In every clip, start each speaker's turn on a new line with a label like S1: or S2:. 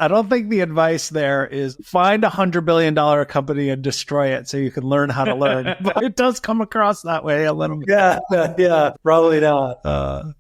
S1: I don't think the advice there is find $100 billion company and destroy it so you can learn how to learn. But it does come across that way a little bit.
S2: Yeah, probably not.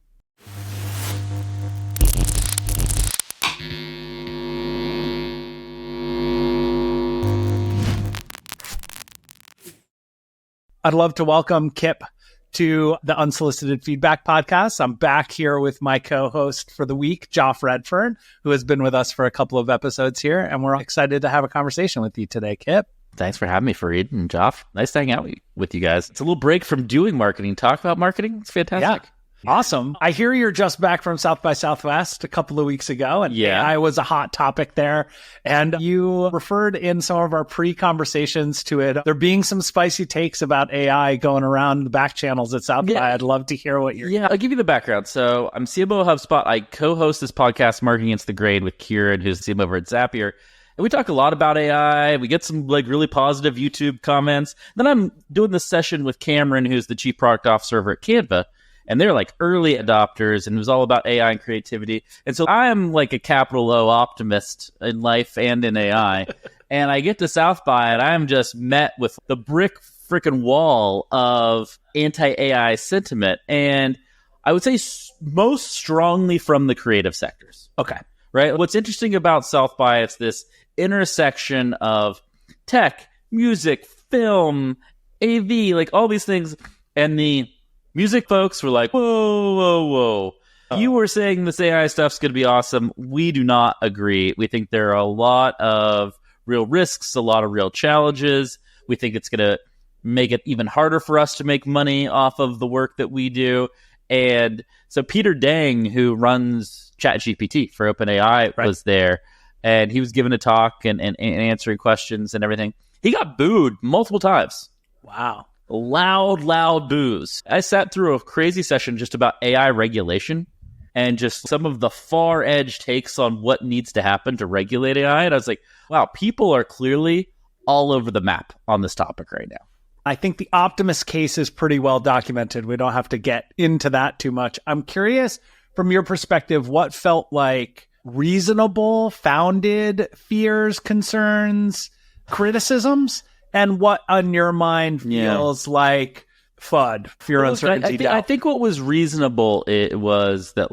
S1: I'd love to welcome Kipp to the Unsolicited Feedback podcast. I'm back here with my co-host for the week, Joff Redfern, who has been with us for a couple of episodes here, and we're excited to have a conversation with you today, Kipp.
S3: Thanks for having me, Fareed and Joff. Nice to hang out with you guys. It's a little break from doing marketing. Talk about marketing. It's fantastic.
S1: Yeah. Awesome. I hear you're just back from South by Southwest a couple of weeks ago, and AI was a hot topic there. And you referred in some of our pre-conversations to it. There being some spicy takes about AI going around the back channels at South by. I'd love to hear what you're...
S3: Yeah, I'll give you the background. So I'm CMO of HubSpot. I co-host this podcast, Marketing Against the Grain, with Kieran, who's CMO over at Zapier. And we talk a lot about AI. We get some really positive YouTube comments. Then I'm doing this session with Cameron, who's the Chief Product Officer over at Canva. And they're early adopters, and it was all about AI and creativity. And so I am a capital O optimist in life and in AI. And I get to South by, and I'm just met with the brick freaking wall of anti-AI sentiment. And I would say most strongly from the creative sectors.
S1: Okay.
S3: Right? What's interesting about South by, it's this intersection of tech, music, film, AV, all these things. And the music folks were like, whoa. You were saying this AI stuff's going to be awesome. We do not agree. We think there are a lot of real risks, a lot of real challenges. We think it's going to make it even harder for us to make money off of the work that we do. And so Peter Dang, who runs ChatGPT for OpenAI, was there. And he was giving a talk and answering questions and everything. He got booed multiple times.
S1: Wow.
S3: Loud boos. I sat through a crazy session just about AI regulation and just some of the far edge takes on what needs to happen to regulate AI. And I was like, wow, people are clearly all over the map on this topic right now.
S1: I think the optimist case is pretty well documented. We don't have to get into that too much. I'm curious, from your perspective, what felt like reasonable, founded fears, concerns, criticisms? And what, on your mind, feels like FUD, fear, uncertainty, doubt?
S3: I think what was reasonable, it was that,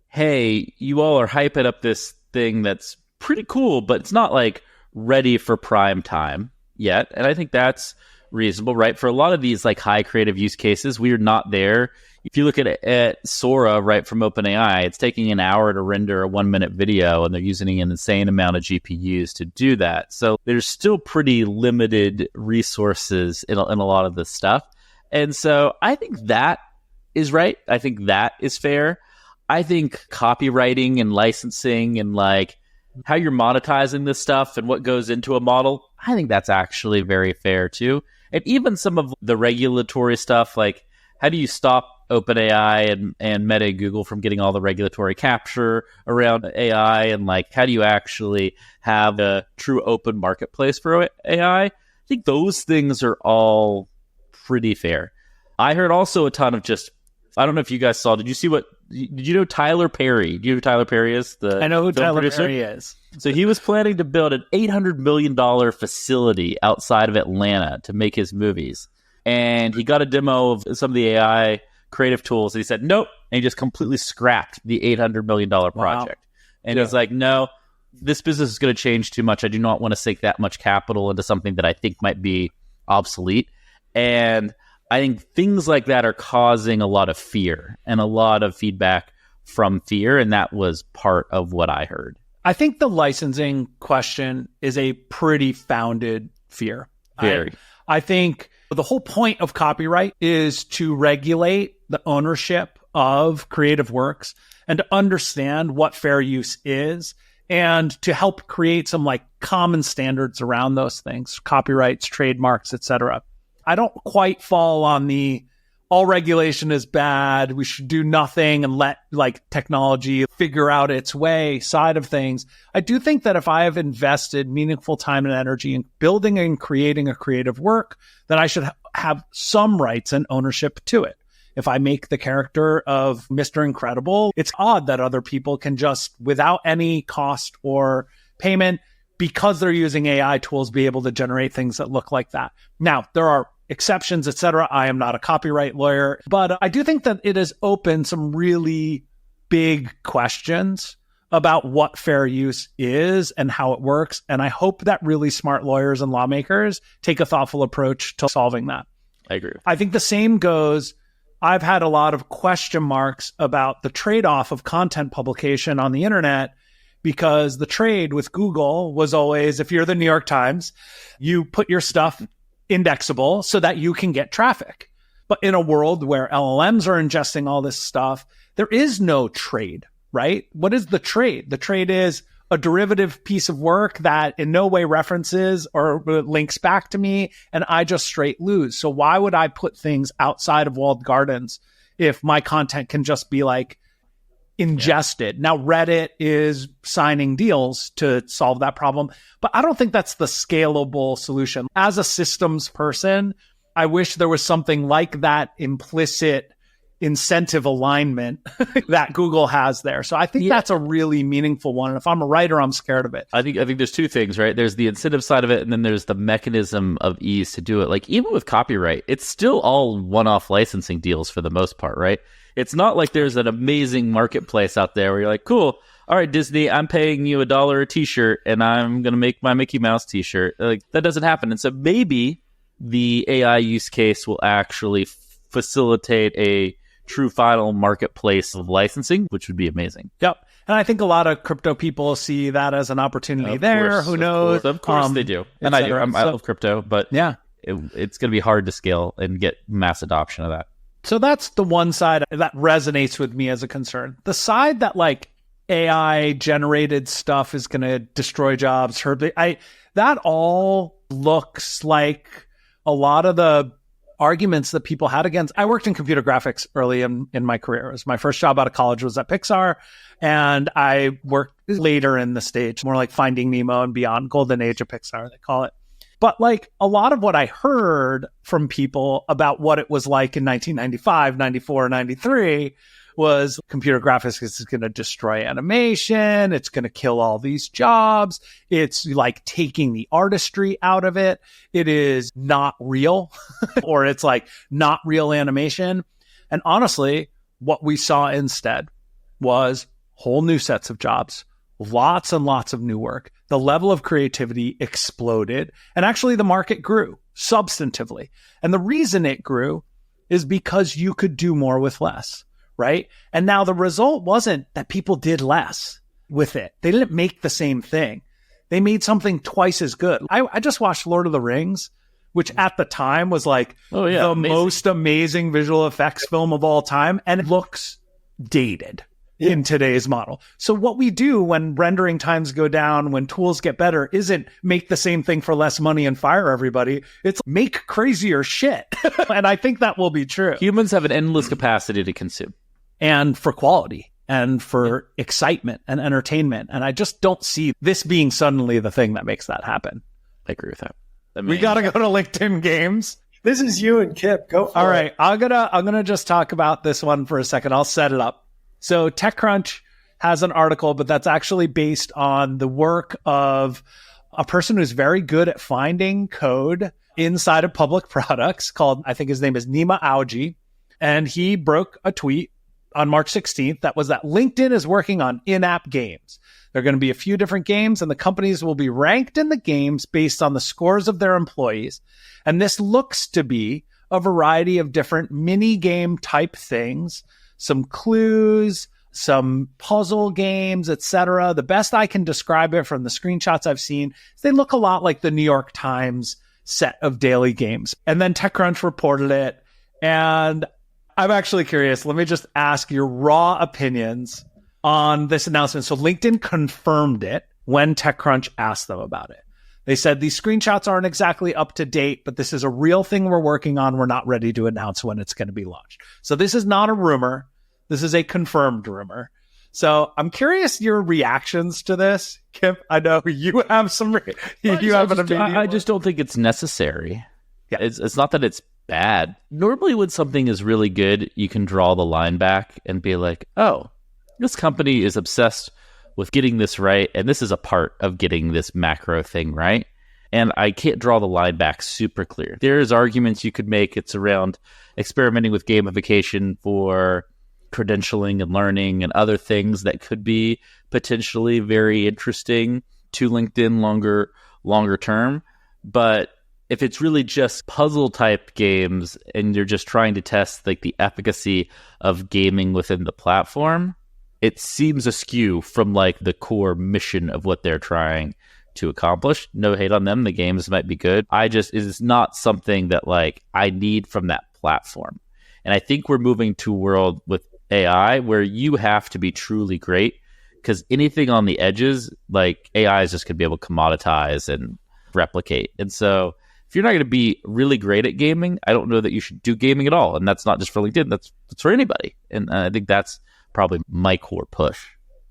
S3: hey, you all are hyping up this thing that's pretty cool, but it's not, ready for prime time yet. And I think that's reasonable, right? For a lot of these, high creative use cases, we are not there. If you look at Sora, right, from OpenAI, it's taking an hour to render a 1-minute video, and they're using an insane amount of GPUs to do that. So there's still pretty limited resources in a lot of this stuff. And so I think that is right. I think that is fair. I think copywriting and licensing and how you're monetizing this stuff and what goes into a model, I think that's actually very fair too. And even some of the regulatory stuff, how do you stop OpenAI and Meta and Google from getting all the regulatory capture around AI, and how do you actually have a true open marketplace for AI? I think those things are all pretty fair. I heard also a ton of I don't know if you guys saw, did you know Tyler Perry? Do you know who Tyler Perry is?
S1: I know who Tyler Perry is.
S3: So he was planning to build an $800 million facility outside of Atlanta to make his movies. And he got a demo of some of the AI creative tools, and he said nope, and he just completely scrapped the $800 million project. Wow. And he's like, no, this business is going to change too much. I do not want to sink that much capital into something that I think might be obsolete. And I think things like that are causing a lot of fear and a lot of feedback from fear, and that was part of what I heard.
S1: I think the licensing question is a pretty founded fear.
S3: Very.
S1: I think the whole point of copyright is to regulate the ownership of creative works and to understand what fair use is and to help create some common standards around those things, copyrights, trademarks, etc. I don't quite fall on the all regulation is bad, we should do nothing and let technology figure out its way side of things. I do think that if I have invested meaningful time and energy in building and creating a creative work, then I should have some rights and ownership to it. if I make the character of Mr. Incredible, it's odd that other people can just, without any cost or payment, because they're using AI tools, be able to generate things that look like that. Now, there are exceptions, etc. I am not a copyright lawyer, but I do think that it has opened some really big questions about what fair use is and how it works. And I hope that really smart lawyers and lawmakers take a thoughtful approach to solving that.
S3: I agree.
S1: I think the same goes. I've had a lot of question marks about the trade-off of content publication on the internet, because the trade with Google was always, if you're the New York Times, you put your stuff indexable so that you can get traffic. But in a world where LLMs are ingesting all this stuff, there is no trade, right? What is the trade? The trade is a derivative piece of work that in no way references or links back to me, and I just straight lose. So why would I put things outside of walled gardens if my content can just be like ingested? Now, Reddit is signing deals to solve that problem, but I don't think that's the scalable solution. As a systems person, I wish there was something like that implicit incentive alignment that Google has there. So I think that's a really meaningful one. And if I'm a writer, I'm scared of it.
S3: I think there's two things, right? There's the incentive side of it, and then there's the mechanism of ease to do it. Like even with copyright, it's still all one-off licensing deals for the most part, right? It's not like there's an amazing marketplace out there where you're like, cool, all right, Disney, I'm paying you $1 a t-shirt and I'm going to make my Mickey Mouse t-shirt. Like that doesn't happen. And so maybe the AI use case will actually facilitate a true final marketplace of licensing, which would be amazing.
S1: Yep. And I think a lot of crypto people see that as an opportunity there. Who knows?
S3: Of course they do. And I do. I love crypto, but yeah, it's going to be hard to scale and get mass adoption of that.
S1: So that's the one side that resonates with me as a concern. The side that like AI generated stuff is going to destroy jobs, that all looks like a lot of the arguments that people had against. I worked in computer graphics early in my career. It was my first job out of college was at Pixar, and I worked later in the stage, more like Finding Nemo and beyond, golden age of Pixar, they call it. But like a lot of what I heard from people about what it was like in 1995, 94, 93 was computer graphics is going to destroy animation. It's going to kill all these jobs. It's like taking the artistry out of it. It is not real or it's like not real animation. And honestly, what we saw instead was whole new sets of jobs, lots and lots of new work. The level of creativity exploded, and actually the market grew substantively. And the reason it grew is because you could do more with less. Right? And now the result wasn't that people did less with it. They didn't make the same thing. They made something twice as good. I just watched Lord of the Rings, which at the time was like the most amazing visual effects film of all time. And it looks dated in today's model. So what we do when rendering times go down, when tools get better, isn't make the same thing for less money and fire everybody. It's make crazier shit. And I think that will be true.
S3: Humans have an endless capacity to consume.
S1: And for quality and for excitement and entertainment. And I just don't see this being suddenly the thing that makes that happen.
S3: I agree with that.
S1: We got to go to LinkedIn Games.
S2: This is you and Kipp. Go for it.
S1: All right. I'm gonna just talk about this one for a second. I'll set it up. So TechCrunch has an article, but that's actually based on the work of a person who's very good at finding code inside of public products called, I think his name is Nima Auji. And he broke a tweet on March 16th that was that LinkedIn is working on in-app games. There are going to be a few different games, and the companies will be ranked in the games based on the scores of their employees. And this looks to be a variety of different mini game type things, some clues, some puzzle games, etc. The best I can describe it from the screenshots I've seen is they look a lot like the New York Times set of daily games. And then TechCrunch reported it, and I'm actually curious. Let me just ask your raw opinions on this announcement. So LinkedIn confirmed it when TechCrunch asked them about it. They said these screenshots aren't exactly up to date, but this is a real thing we're working on. We're not ready to announce when it's going to be launched. So this is not a rumor. This is a confirmed rumor. So I'm curious your reactions to this. Kipp, I know you have some. I just
S3: don't think it's necessary. Yeah. It's not that it's bad. Normally when something is really good, you can draw the line back and be like, oh, this company is obsessed with getting this right, and this is a part of getting this macro thing right. And I can't draw the line back super clear. There's arguments you could make. It's around experimenting with gamification for credentialing and learning and other things that could be potentially very interesting to LinkedIn longer term. But if it's really just puzzle type games and you're just trying to test like the efficacy of gaming within the platform, it seems askew from like the core mission of what they're trying to accomplish. No hate on them. The games might be good. It is not something that like I need from that platform. And I think we're moving to a world with AI where you have to be truly great, because anything on the edges, like AI is just going to be able to commoditize and replicate. And so if you're not going to be really great at gaming, I don't know that you should do gaming at all. And that's not just for LinkedIn. That's for anybody. And I think that's probably my core push.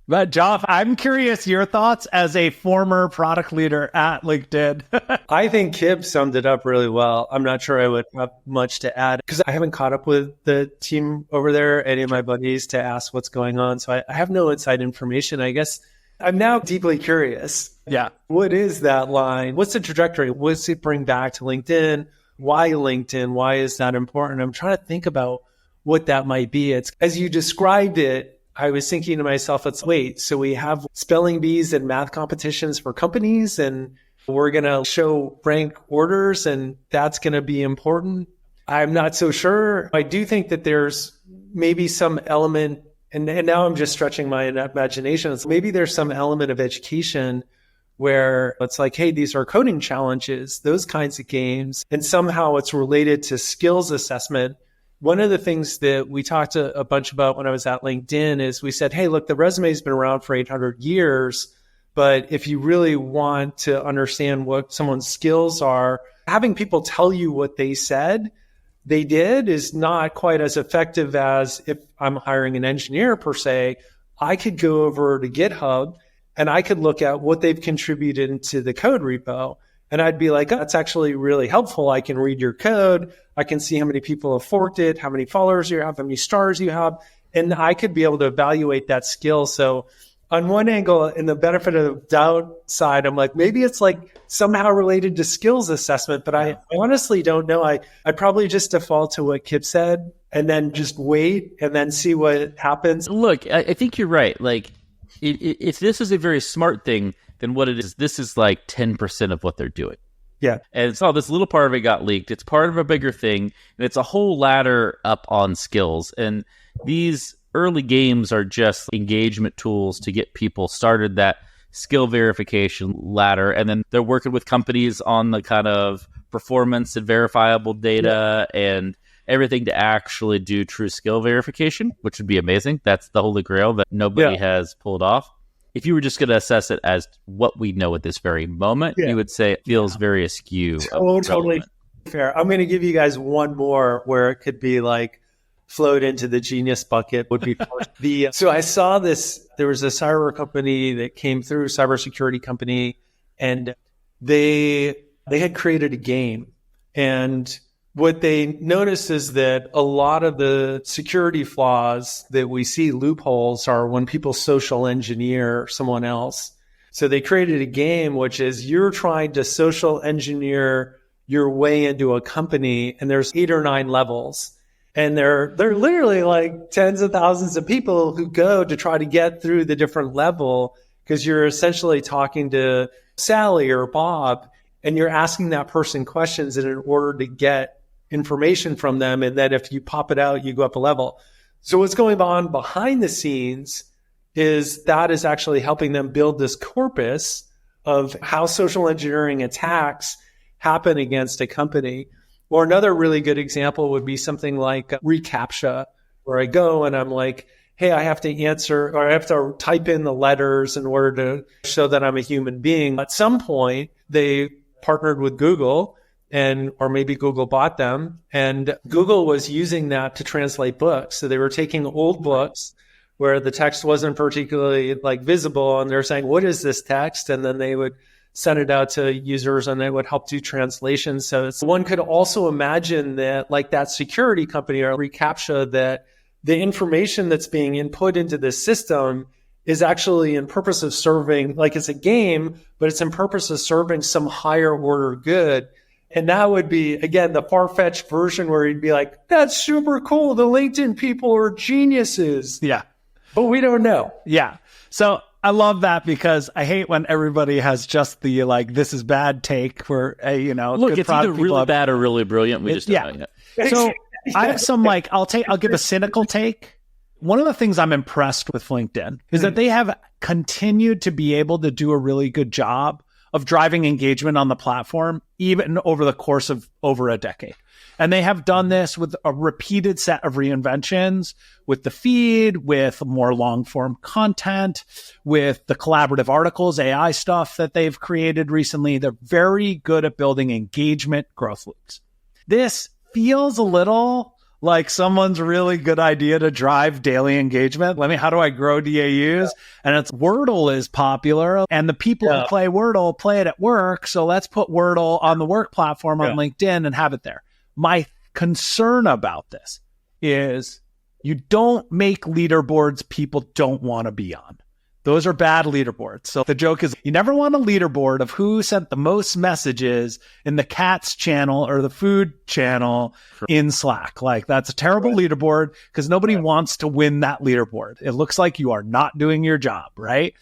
S1: But Joff, I'm curious your thoughts as a former product leader at LinkedIn.
S2: I think Kipp summed it up really well. I'm not sure I would have much to add because I haven't caught up with the team over there, any of my buddies, to ask what's going on. So I have no inside information. I guess I'm now deeply curious.
S1: Yeah.
S2: What is that line? What's the trajectory? What's it bring back to LinkedIn? Why LinkedIn? Why is that important? I'm trying to think about what that might be. It's as you described it, I was thinking to myself, so we have spelling bees and math competitions for companies, and we're going to show rank orders, and that's going to be important. I'm not so sure. I do think that there's maybe some element, and now I'm just stretching my imagination. Maybe there's some element of education where it's like, hey, these are coding challenges, those kinds of games, and somehow it's related to skills assessment. One of the things that we talked a bunch about when I was at LinkedIn is we said, hey, look, the resume's been around for 800 years, but if you really want to understand what someone's skills are, having people tell you what they said they did is not quite as effective as if I'm hiring an engineer per se. I could go over to GitHub and I could look at what they've contributed into the code repo. And I'd be like, oh, that's actually really helpful. I can read your code. I can see how many people have forked it, how many followers you have, how many stars you have. And I could be able to evaluate that skill. So on one angle, in the benefit of the doubt side, I'm like, maybe it's like somehow related to skills assessment, but I honestly don't know. I'd probably just default to what Kipp said and then just wait and then see what happens.
S3: Look, I think you're right. Like, if this is a very smart thing, then what it is, this is like 10% of what they're doing.
S2: Yeah.
S3: And so this little part of it got leaked. It's part of a bigger thing. And it's a whole ladder up on skills. And these early games are just engagement tools to get people started that skill verification ladder. And then they're working with companies on the kind of performance and verifiable data and everything to actually do true skill verification, which would be amazing. That's the holy grail that nobody has pulled off. If you were just going to assess it as what we know at this very moment, you would say it feels very askew.
S2: Totally fair. I'm going to give you guys one more where it could be like float into the genius bucket would be so I saw this, there was a cyber company that came through, cybersecurity company, and they had created a game. And what they noticed is that a lot of the security flaws that we see, loopholes, are when people social engineer someone else. So they created a game which is you're trying to social engineer your way into a company, and there's 8 or 9 levels. And they're literally like tens of thousands of people who go to try to get through the different level, because you're essentially talking to Sally or Bob, and you're asking that person questions in order to get information from them. And then if you pop it out, you go up a level. So what's going on behind the scenes is that is actually helping them build this corpus of how social engineering attacks happen against a company. Or another really good example would be something like reCAPTCHA, where I go and I'm like, hey, I have to answer, or I have to type in the letters in order to show that I'm a human being. At some point, they partnered with Google, or maybe Google bought them, and Google was using that to translate books. So they were taking old books where the text wasn't particularly like visible, and they're saying, what is this text? And then they would send it out to users and it would help do translations. So one could also imagine that like that security company or reCAPTCHA, that the information that's being input into this system is actually in purpose of serving, like it's a game, but it's in purpose of serving some higher order good. And that would be, again, the far-fetched version where you'd be like, that's super cool. The LinkedIn people are geniuses.
S1: Yeah.
S2: But we don't know.
S1: Yeah. So I love that because I hate when everybody has just the like, this is bad take for a,
S3: look,
S1: good
S3: it's either really bad or really brilliant. We just don't know yet.
S1: So I have some like, I'll give a cynical take. One of the things I'm impressed with LinkedIn is that they have continued to be able to do a really good job of driving engagement on the platform, even over the course of over a decade. And they have done this with a repeated set of reinventions with the feed, with more long form content, with the collaborative articles, AI stuff that they've created recently. They're very good at building engagement growth loops. This feels a little like someone's really good idea to drive daily engagement. How do I grow DAUs? Yeah. And it's Wordle is popular and the people who play Wordle play it at work. So let's put Wordle on the work platform on LinkedIn and have it there. My concern about this is you don't make leaderboards people don't want to be on. Those are bad leaderboards. So the joke is you never want a leaderboard of who sent the most messages in the cats channel or the food channel in Slack. Like that's a terrible leaderboard because nobody wants to win that leaderboard. It looks like you are not doing your job, right?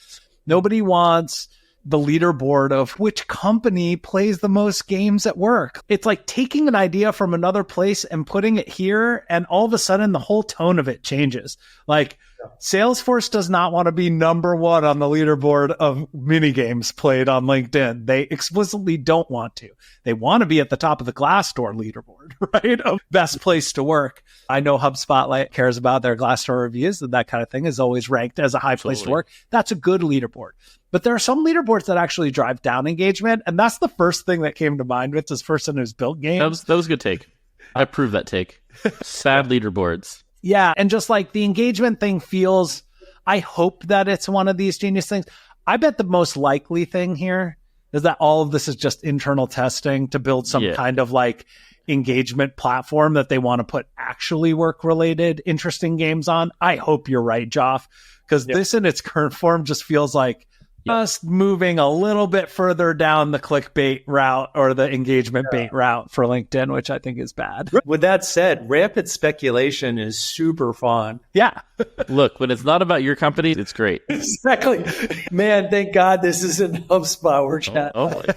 S1: Nobody wants the leaderboard of which company plays the most games at work. It's like taking an idea from another place and putting it here, and all of a sudden the whole tone of it changes. Like Salesforce does not want to be number one on the leaderboard of mini games played on LinkedIn. They explicitly don't want to. They want to be at the top of the Glassdoor leaderboard, right? Of best place to work. I know HubSpot cares about their Glassdoor reviews, and that kind of thing is always ranked as a high place to work. That's a good leaderboard. But there are some leaderboards that actually drive down engagement, and that's the first thing that came to mind with this person who's built games.
S3: That was a good take. I approve that take. Sad leaderboards.
S1: Yeah, and just like the engagement thing feels, I hope that it's one of these genius things. I bet the most likely thing here is that all of this is just internal testing to build some kind of like engagement platform that they want to put actually work-related interesting games on. I hope you're right, Joff, because this in its current form just feels like just moving a little bit further down the clickbait route or the engagement bait route for LinkedIn, which I think is bad.
S2: With that said, rampant speculation is super fun.
S1: Yeah.
S3: Look, when it's not about your company, it's great.
S2: Exactly. Man, thank God this isn't HubSpot. We're chatting.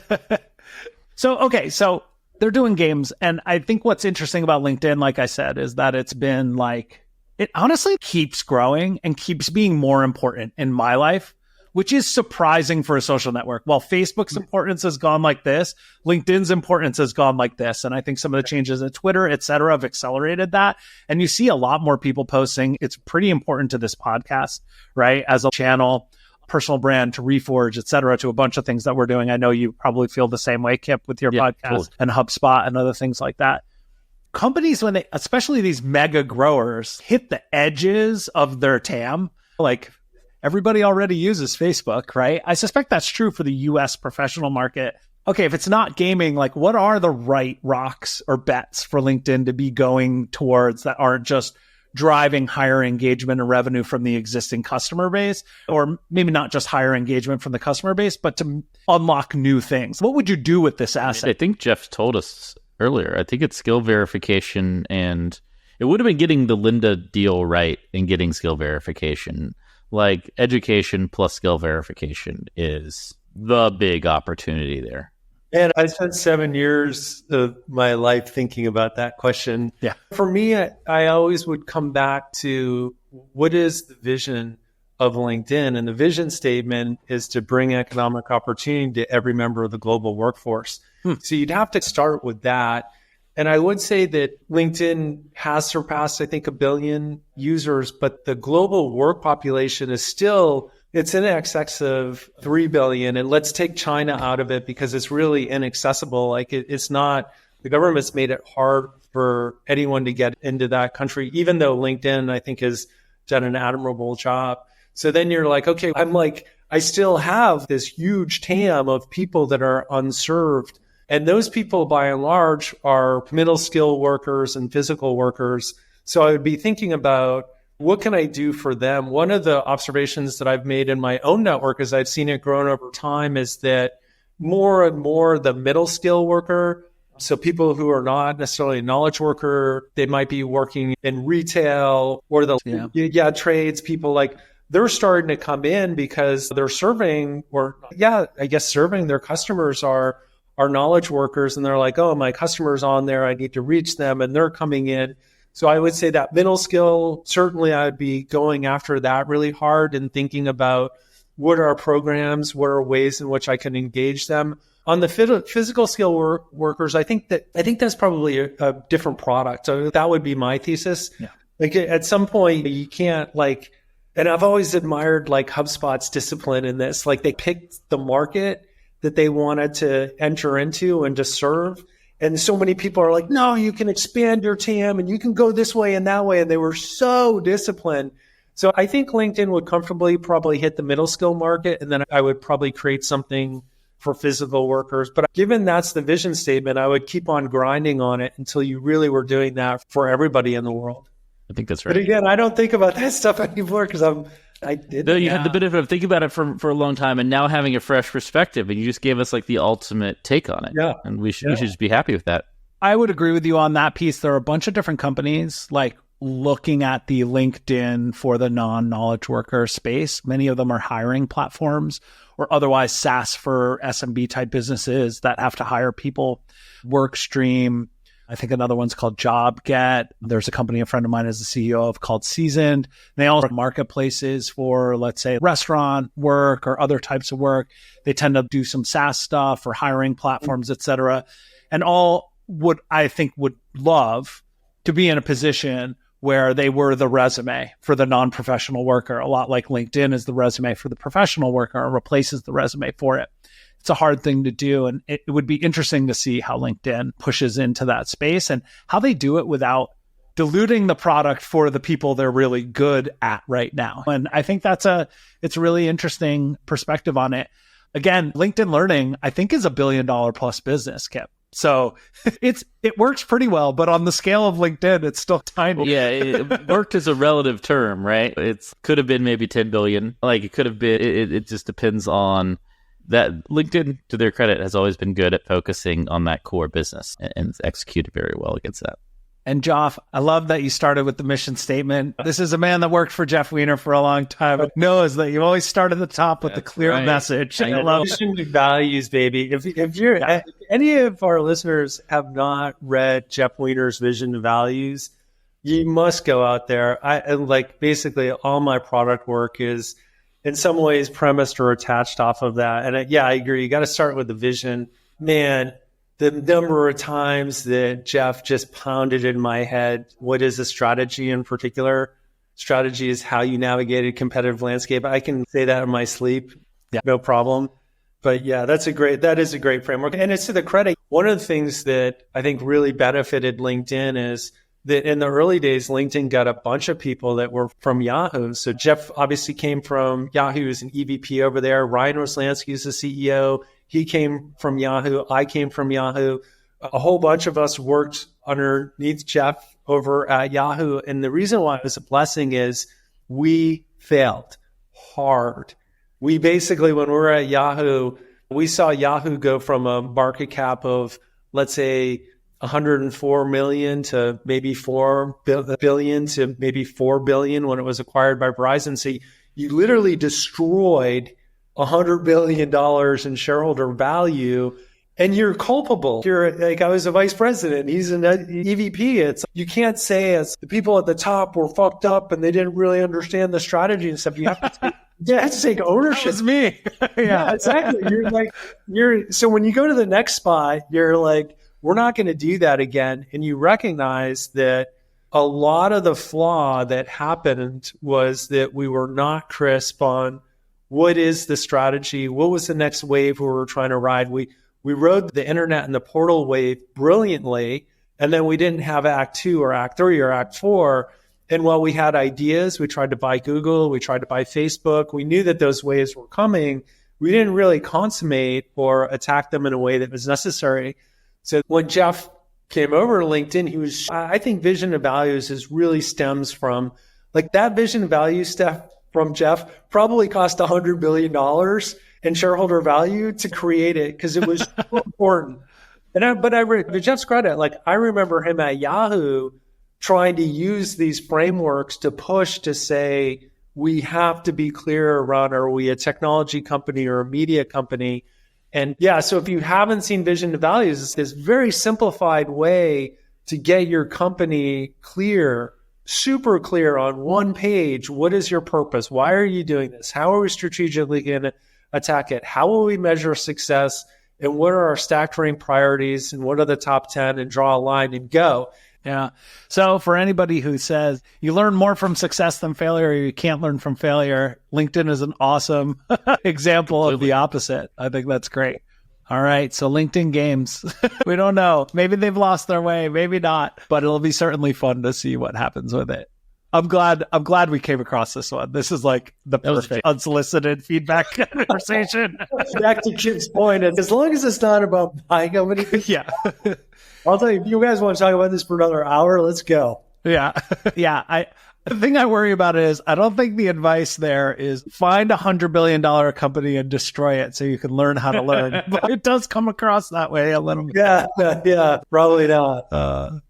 S1: So they're doing games. And I think what's interesting about LinkedIn, like I said, is that it's been like, it honestly keeps growing and keeps being more important in my life, which is surprising for a social network. While Facebook's importance has gone like this, LinkedIn's importance has gone like this. And I think some of the changes at Twitter, et cetera, have accelerated that. And you see a lot more people posting. It's pretty important to this podcast, right? As a channel, personal brand, to Reforge, et cetera, to a bunch of things that we're doing. I know you probably feel the same way, Kipp, with your podcast and HubSpot and other things like that. Companies, when they, especially these mega growers, hit the edges of their TAM, like everybody already uses Facebook, right? I suspect that's true for the US professional market. Okay, if it's not gaming, like what are the right rocks or bets for LinkedIn to be going towards that aren't just driving higher engagement and revenue from the existing customer base, or maybe not just higher engagement from the customer base, but to unlock new things? What would you do with this asset?
S3: I think Jeff told us earlier. I think it's skill verification, and it would have been getting the Linda deal right and getting skill verification. Like education plus skill verification is the big opportunity there.
S2: And I spent 7 years of my life thinking about that question.
S1: Yeah.
S2: For me, I always would come back to what is the vision of LinkedIn? And the vision statement is to bring economic opportunity to every member of the global workforce. So you'd have to start with that. And I would say that LinkedIn has surpassed, I think, 1 billion users, but the global work population is still, it's in excess of 3 billion. And let's take China out of it because it's really inaccessible. Like it's not, the government's made it hard for anyone to get into that country, even though LinkedIn, I think, has done an admirable job. So then you're like, okay, I'm like I still have this huge TAM of people that are unserved. And those people, by and large, are middle skill workers and physical workers. So I would be thinking about, what can I do for them? One of the observations that I've made in my own network as I've seen it grown over time is that more and more the middle skill worker, so people who are not necessarily a knowledge worker, they might be working in retail or the trades, people like, they're starting to come in because they're serving their customers are knowledge workers, and they're like, oh, my customer's on there, I need to reach them, and they're coming in. So I would say that middle skill, certainly I would be going after that really hard and thinking about what are programs, what are ways in which I can engage them. On the physical skill workers, I think that's probably a different product. So that would be my thesis. Yeah. Like at some point you can't and I've always admired HubSpot's discipline in this. Like they picked the market that they wanted to enter into and to serve. And so many people are like, no, you can expand your TAM and you can go this way and that way. And they were so disciplined. So I think LinkedIn would comfortably probably hit the middle skill market. And then I would probably create something for physical workers. But given that's the vision statement, I would keep on grinding on it until you really were doing that for everybody in the world.
S3: I think that's right.
S2: But again, I don't think about that stuff anymore because I did.
S3: No, you had the benefit of thinking about it for a long time and now having a fresh perspective, and you just gave us the ultimate take on it.
S2: Yeah.
S3: And we should just be happy with that.
S1: I would agree with you on that piece. There are a bunch of different companies looking at the LinkedIn for the non-knowledge worker space. Many of them are hiring platforms or otherwise SaaS for SMB type businesses that have to hire people. Workstream. I think another one's called JobGet. There's a company a friend of mine is the CEO of called Seasoned. They also have marketplaces for, let's say, restaurant work or other types of work. They tend to do some SaaS stuff or hiring platforms, et cetera. And all would love to be in a position where they were the resume for the non-professional worker, a lot like LinkedIn is the resume for the professional worker or replaces the resume for it. It's a hard thing to do. And it would be interesting to see how LinkedIn pushes into that space and how they do it without diluting the product for the people they're really good at right now. And I think it's a really interesting perspective on it. Again, LinkedIn Learning, I think, is $1 billion plus business, Kipp. So it works pretty well, but on the scale of LinkedIn, it's still tiny.
S3: Yeah, it worked as a relative term, right? It could have been maybe 10 billion. It could have been, it just depends on that. LinkedIn, to their credit, has always been good at focusing on that core business and executed very well against that.
S1: And Joff, I love that you started with the mission statement. This is a man that worked for Jeff Weiner for a long time and knows that you always start at the top with the clear message. I love
S2: mission values, baby. If any of our listeners have not read Jeff Weiner's Vision and Values, you must go out there. Basically all my product work is in some ways premised or attached off of that. And I agree. You got to start with the vision, man. The number of times that Jeff just pounded in my head, what is a strategy in particular? Strategy is how you navigate a competitive landscape. I can say that in my sleep, no problem. But that is a great framework. And it's to the credit. One of the things that I think really benefited LinkedIn is that in the early days, LinkedIn got a bunch of people that were from Yahoo. So Jeff obviously came from Yahoo as an EVP over there. Ryan Roslansky is the CEO. He came from Yahoo. I came from Yahoo. A whole bunch of us worked underneath Jeff over at Yahoo. And the reason why it was a blessing is we failed hard. We basically, when we were at Yahoo, we saw Yahoo go from a market cap of, let's say, 104 million to maybe 4 billion to maybe 4 billion when it was acquired by Verizon. So you literally destroyed $100 billion in shareholder value, and you're culpable. I was a vice president. He's an EVP. You can't say as the people at the top were fucked up and they didn't really understand the strategy and stuff. You have to take ownership.
S1: That was me.
S2: Yeah, exactly. So when you go to the next spot, you're like, we're not going to do that again. And you recognize that a lot of the flaw that happened was that we were not crisp on what is the strategy? What was the next wave we were trying to ride? We rode the internet and the portal wave brilliantly, and then we didn't have Act 2 or Act 3 or Act 4. And while we had ideas, we tried to buy Google, we tried to buy Facebook. We knew that those waves were coming. We didn't really consummate or attack them in a way that was necessary. So when Jeff came over to LinkedIn, I think vision and values really stems from like that vision and value stuff from Jeff probably cost $100 billion in shareholder value to create it because it was so important. But to Jeff's credit, like I remember him at Yahoo trying to use these frameworks to push to say, we have to be clear around, are we a technology company or a media company? And yeah, so if you haven't seen Vision to Values, it's this very simplified way to get your company clear, super clear on one page. What is your purpose? Why are you doing this? How are we strategically going to attack it? How will we measure success? And what are our stacked rank priorities? And what are the top 10? And draw a line and go.
S1: Yeah. So for anybody who says you learn more from success than failure, or you can't learn from failure, LinkedIn is an awesome example of the opposite. I think that's great. All right. So LinkedIn games, we don't know. Maybe they've lost their way, maybe not, but it'll be certainly fun to see what happens with it. I'm glad we came across this one. This is like the perfect unsolicited feedback conversation.
S2: Back to Kipp's point, as long as it's not about buying company.
S1: Yeah.
S2: I'll tell you, if you guys want to talk about this for another hour, let's go.
S1: Yeah. Yeah. The thing I worry about is I don't think the advice there is find $100 billion company and destroy it so you can learn how to learn. But it does come across that way a little bit.
S2: Yeah, probably not.